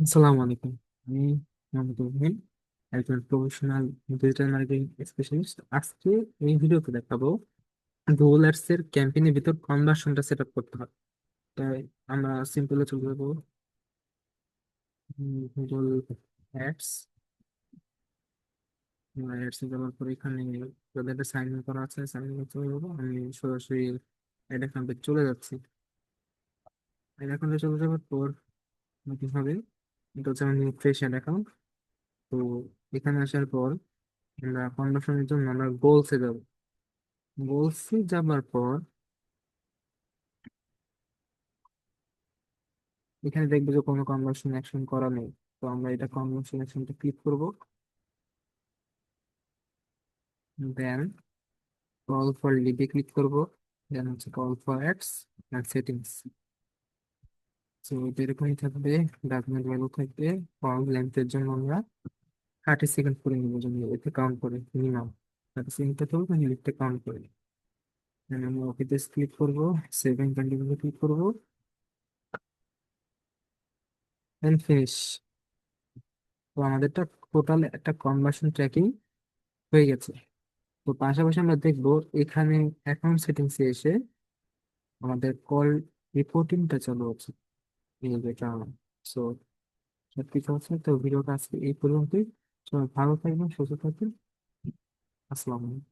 আসসালামু আলাইকুম। আমি মোহাম্মদ রহিম, একজন প্রফেশনাল ডিজিটাল মার্কেটিং স্পেশালিস্ট। আজকে এই ভিডিওতে দেখাবো গুগল অ্যাডস এর ক্যাম্পেইনের ভিতর কনভার্সনটা সেট আপ করতে হয়। তাই আমরা সিম্পলে চলে যাবো গুগল অ্যাডস। অ্যাডস এ যাওয়ার পর এখানে যাদের সাইন ইন করা আছে সাইন ইন চলে যাবো। আমি সরাসরি অ্যাড অ্যাকাউন্টে চলে যাচ্ছি। অ্যাড অ্যাকাউন্টে চলে যাওয়ার পর কি হবে, এটা হচ্ছে আমার নিউ ফ্রেশ অ্যাড অ্যাকাউন্ট। তো এখানে আসার পর আমরা কনভার্সনের জন্য আমরা গোলসে যাবো। গোলসে যাবার পর এখানে দেখবো যে কোনো কনভার্সন অ্যাকশন করা নেই। তো আমরা এটা কনভার্সন অ্যাকশনটা ক্লিক করব। দেন কল ফর লিডে ক্লিক করব। দেন হচ্ছে call for ads and settings. তো এটা এরকমই থাকবে। ডাকুমেন্ট ভ্যালু থাকবে। কল লেন্থের জন্য আমরা 30 সেকেন্ড করে নিব, জন্য এতে কাউন্ট করে মিনিমাম 30 সেকেন্ডটা তো লিখতে কাউন্ট করে। দেন আমরা ওকেতে ক্লিক করবো, সেভ এন্ড কন্টিনিউ ক্লিক করবো, দেন ফিনিশ। তো আমাদেরটা টোটাল একটা কনভার্সন ট্র্যাকিং হয়ে গেছে। তো পাশাপাশি আমরা দেখবো এখানে অ্যাকাউন্ট সেটিংস এ এসে আমাদের কল রিপোর্টিংটা চালু আছে। এই যেটা, সো সবকিছু আছে। তো ভিডিওটা আজকে এই পর্যন্তই। সবাই ভালো থাকবেন, সুস্থ থাকবেন। আসসালামু আলাইকুম।